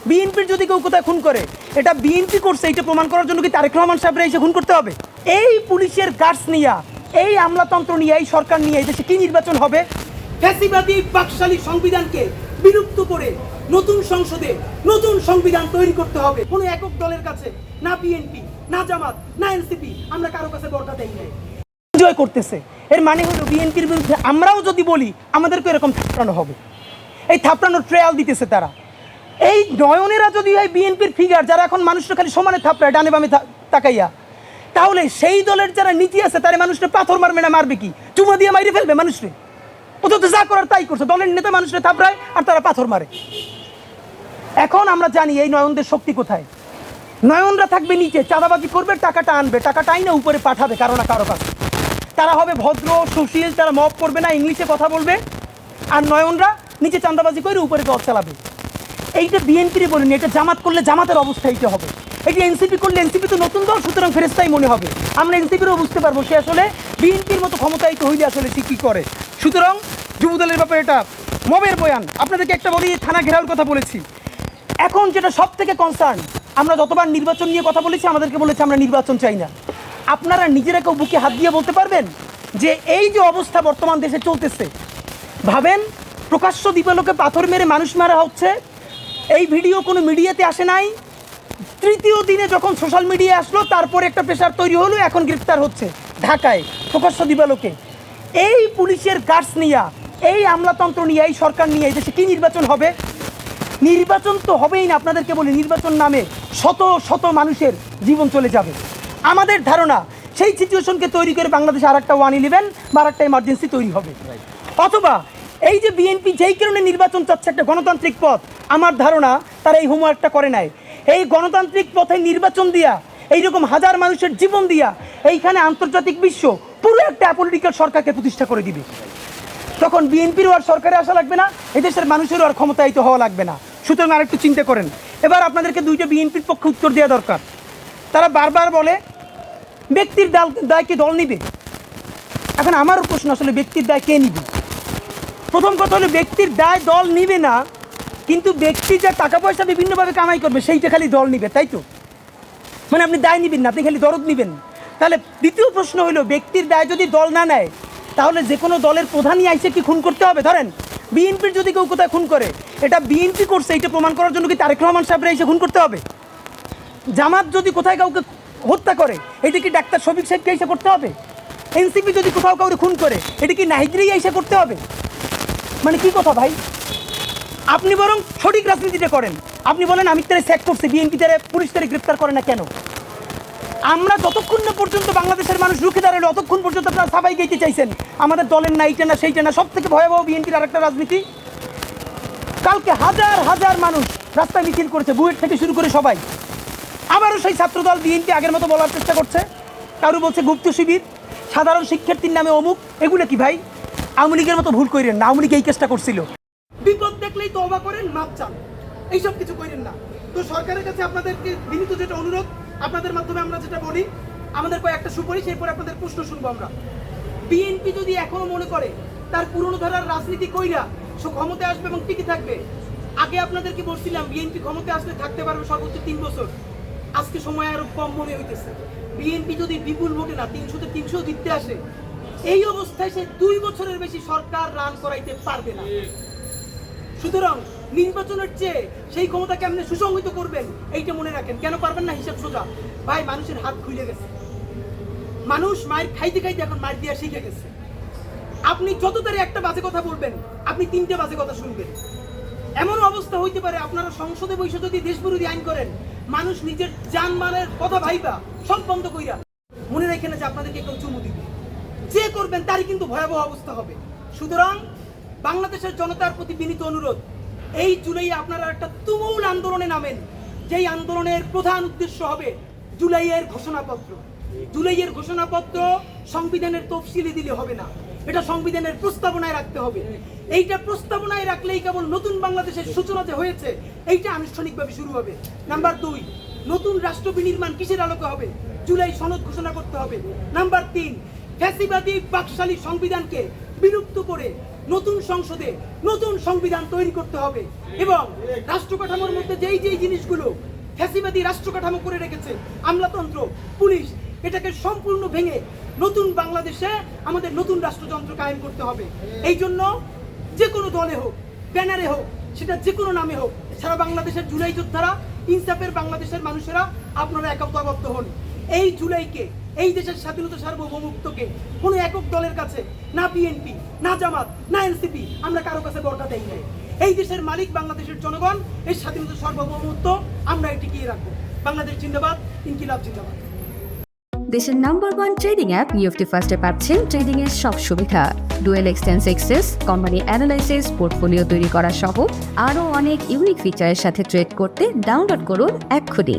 বিএনপির যদি কেউ কোথায় খুন করে, এটা বিএনপি করছে এটা প্রমাণ করার জন্য কি তারেক রহমান সাহেবরা এসে খুন করতে হবে? এই পুলিশের গার্ডস নিয়ে, এই আমলাতন্ত্র নিয়ে, এই সরকার নিয়ে এই দেশে কি নির্বাচন হবে? ফ্যাসিবাদী বাকশালী সংবিধানকে বিলুপ্ত করে নতুন সংসদে নতুন সংবিধান তৈরি করতে হবে। কোনো একক দলের কাছে না বিএনপি, না জামাত, না এনসিপি, আমরা কারো কাছে বর্গা দেই নাই। এনজয় করতেছে, এর মানে হলো বিএনপির বিরুদ্ধে আমরাও যদি বলি আমাদেরকে এরকম থাপড়ানো হবে। এই থাপড়ানোর ট্রায়াল দিতেছে তারা। এই নয়নেরা যদি হয় বিএনপির ফিগার, যারা এখন মানুষটা খালি সমানে থাপড়ায় ডানে বামে তাকাইয়া, তাহলে সেই দলের যারা নীতি আছে তারা মানুষটা পাথর মারবে না মারবে কি? চুমা দিয়ে মাইরে ফেলবে মানুষকে। ওদের তো যা করার তাই করছে, দলের নেতা মানুষটা থাপড়ায় আর তারা পাথর মারে। এখন আমরা জানি এই নয়নদের শক্তি কোথায়। নয়নরা থাকবে নিচে, চাঁদাবাজি করবে, টাকাটা আনবে, টাকাটা আইনা উপরে পাঠাবে কারো না কারো কাছে। তারা হবে ভদ্র সুশীল, তারা মব করবে না, ইংলিশে কথা বলবে। আর নয়নরা নিচে চাঁদাবাজি করে উপরে দর চালাবে। এইটা বিএনপির বলিনি, এটা জামাত করলে জামাতের অবস্থা এইটা হবে। এই যে এনসিপি করলে এনসিপি তো নতুন দল, সুতরাং ফেরেস্তাই মনে হবে। আমরা এনসিপিরও বুঝতে পারবো সে আসলে বিএনপির মতো ক্ষমতায়িত হইলে আসলে সে কী করে। সুতরাং যুবদলের ব্যাপারে এটা মবের বয়ান। আপনাদেরকে একটা বলি, থানা ঘেরাওর কথা বলেছি। এখন যেটা সব থেকে কনসার্ন, আমরা যতবার নির্বাচন নিয়ে কথা বলেছি আমাদেরকে বলেছে আমরা নির্বাচন চাই না। আপনারা নিজেরা কেউ বুকে হাত দিয়ে বলতে পারবেন যে এই যে অবস্থা বর্তমান দেশে চলতেছে, ভাবেন প্রকাশ্য দিবালোকে পাথর মেরে মানুষ মারা হচ্ছে, এই ভিডিও কোনো মিডিয়াতে আসে নাই। তৃতীয় দিনে যখন সোশ্যাল মিডিয়া আসলো তারপরে একটা প্রেশার তৈরি হলো, এখন গ্রেফতার হচ্ছে ঢাকায় প্রকাশ্য দিবালোকে। এই পুলিশের গার্ডস নিয়ে, এই আমলাতন্ত্র নিয়ে, এই সরকার নিয়ে এই দেশে কি নির্বাচন হবে? নির্বাচন তো হবেই না। আপনাদেরকে বলি, নির্বাচন নামে শত শত মানুষের জীবন চলে যাবে। আমাদের ধারণা সেই সিচুয়েশনকে তৈরি করে বাংলাদেশে আর একটা 111 বা আর একটা এমার্জেন্সি তৈরি হবে। অথবা এই যে বিএনপি যেই কারণে নির্বাচন চাচ্ছে, একটা গণতান্ত্রিক পথ, আমার ধারণা তারা এই হোমওয়ার্কটা করে নাই। এই গণতান্ত্রিক পথে নির্বাচন দিয়া, এইরকম হাজার মানুষের জীবন দিয়া এইখানে আন্তর্জাতিক বিশ্ব পুরো একটা অ্যাপলিটিক্যাল সরকারকে প্রতিষ্ঠা করে দিবে। তখন বিএনপিরও আর সরকারে আসা লাগবে না, এদেশের মানুষেরও আর ক্ষমতায়িত হওয়া লাগবে না। সুতরাং আরেকটু চিন্তা করেন। এবার আপনাদেরকে দুইটা বিএনপির পক্ষে উত্তর দেওয়া দরকার। তারা বারবার বলে ব্যক্তির দায় কি দল নিবে? এখন আমারও প্রশ্ন, আসলে ব্যক্তির দায় কে নিবে? প্রথম কথা হলো ব্যক্তির দায় দল নিবে না, কিন্তু ব্যক্তি যা টাকা পয়সা বিভিন্নভাবে কামাই করবে সেইটা খালি দল নিবে, তাই তো? মানে আপনি দায় নিবেন না, আপনি খালি দরদ নিবেন। তাহলে দ্বিতীয় প্রশ্ন হলো, ব্যক্তির দায় যদি দল না নেয় তাহলে যে কোনো দলের প্রধানই আইসে কি খুন করতে হবে? ধরেন বিএনপির যদি কেউ কোথায় খুন করে, এটা বিএনপি করছে এটা প্রমাণ করার জন্য কি তারেক রহমান সাহেবরা এসে খুন করতে হবে? জামাত যদি কোথায় কাউকে হত্যা করে, এটা কি ডাক্তার শফিক সাহেবকে এসে করতে হবে? এনসিপি যদি কোথাও কাউকে খুন করে, এটা কি নাহিদরি এসে করতে হবে? মানে কি কথা ভাই? আপনি বরং সঠিক রাজনীতিটা করেন। আপনি বলেন আমি তারা স্যাক করছি, বিএনপি তারা পুলিশ তারা গ্রেপ্তার করে না কেন? আমরা যতক্ষণ না পর্যন্ত বাংলাদেশের মানুষ রুখে দাঁড়ালো ততক্ষণ পর্যন্ত আপনারা সাবাই গাইতে চাইছেন আমাদের দলের না এইটা না সেইটা না। সব থেকে ভয়াবহ বিএনপির আরেকটা রাজনীতি, কালকে হাজার হাজার মানুষ রাস্তায় মিছিল করেছে, বুয়েট থেকে শুরু করে সবাই। আবারও সেই ছাত্রদল বিএনপি আগের মতো বলার চেষ্টা করছে। কারো বলছে গুপ্ত শিবির, সাধারণ শিক্ষার্থীর নামে অমুক। এগুলো কি ভাই? আওয়ামী লীগের মতো ভুল করেন না, আওয়ামী লীগ এই কেসটা করছিল। বিপদ দেখলেই তওবা করেন, মাপ চান, এইসব কিছু করেন না। তো সরকারের কাছে আপনাদেরকে বিনীত যেটা অনুরোধ, আপনাদের মাধ্যমে আমরা যেটা বলি, আমাদের কয়েকটা সুপারিশ, এরপরে আপনাদের প্রশ্ন শুনবো আমরা। বিএনপি যদি এখনো মনে করে তার পুরনো ধারার রাজনীতি কইরা সে ক্ষমতায় আসবে এবং টিকে থাকবে, আগে আপনাদেরকে বলছিলাম বিএনপি ক্ষমতায় আসলে থাকতে পারবে সর্বোচ্চ 3 বছর। আজকে সময় আরো কম মনে হইতেছে। বিএনপি যদি বিপুল ভোটে না 300-তে 300 জিততে আসে, এই অবস্থায় সে 2 বছরের বেশি সরকার রান করাইতে পারবে না। সুতরাং নির্বাচনের চেয়ে সেই ক্ষমতা কেমনে সুসংহিত করবেন এইটা মনে রাখেন। কেন পারবেন না? হিসাব সোজা ভাই, মানুষের হাত খুলে গেছে। মানুষ মায়ের খাইতে খাইতে এখন মায়ের দিয়া শিখে গেছে। আপনি যত তারে একটা বাজে কথা বলবেন, আপনি 3টে বাজে কথা শুনবেন। এমন অবস্থা হইতে পারে আপনারা সংসদে বসে যদি দেশবিরোধী আইন করেন, মানুষ নিজের জানমালের কথা ভাইবা সব বন্ধ কইরা মনে রাখেন যে আপনাদেরকে কেউ চুমু দিবে। যে করবেন তারই কিন্তু ভয়াবহ অবস্থা হবে। সুতরাং বাংলাদেশের জনতার প্রতি বিনীত অনুরোধ, এই জুলাইয়ে আপনারা একটা তুমুল আন্দোলনে নামেন, যেই আন্দোলনের প্রধান উদ্দেশ্য হবে জুলাইয়ের ঘোষণাপত্র। জুলাইয়ের ঘোষণাপত্র সংবিধানের তফসিলে দিলে হবে না, এটা সংবিধানের প্রস্তাবনায় রাখতে হবে। এইটা প্রস্তাবনায় রাখলেই কেবল নতুন বাংলাদেশের সূচনা যে হয়েছে এইটা আনুষ্ঠানিকভাবে শুরু হবে। নাম্বার 2, নতুন রাষ্ট্র বিনির্মাণ কিসের আলোকে হবে? জুলাই সনদ ঘোষণা করতে হবে। নাম্বার 3, ফ্যাসিবাদী বাকশালী সংবিধানকে বিলুপ্ত করে নতুন সংসদে নতুন সংবিধান তৈরি করতে হবে এবং রাষ্ট্র কাঠামোর মধ্যে যেই যেই জিনিসগুলো ফ্যাসিবাদী রাষ্ট্র কাঠামো করে রেখেছে, আমলাতন্ত্র, পুলিশ, এটাকে সম্পূর্ণ ভেঙে নতুন বাংলাদেশে আমাদের নতুন রাষ্ট্রযন্ত্র কায়েম করতে হবে। এই জন্য যে কোনো দলে হোক, ব্যানারে হোক, সেটা যে কোনো নামে হোক, সারা বাংলাদেশের জুলাই যোদ্ধারা, ইনসাফের বাংলাদেশের মানুষেরা আপনারা একতাবদ্ধ হন। এই জুলাইকে, এই দেশের স্বাধীনতা সার্বভৌমত্বকে কোনো একক দলের কাছে, না বিএনপি, না জামাত, না এনসিপি, আমরা কারো কাছে বর্তা দেই নাই। এই দেশের মালিক বাংলাদেশের জনগণ, এই স্বাধীনতা সার্বভৌমত্ব আমরা টিকিয়ে রাখবো। বাংলাদেশ জিন্দাবাদ, ইনকিলাব জিন্দাবাদ। দেশের নাম্বার 1 ট্রেডিং অ্যাপ নিফটি ফার্স্টে পাচ্ছেন ট্রেডিং এর সব সুবিধা, dual exchange access, company analysis, portfolio তৈরি করা সহ আরও অনেক ইউনিক ফিচারের সাথে ট্রেড করতে ডাউনলোড করুন এক্ষুনি।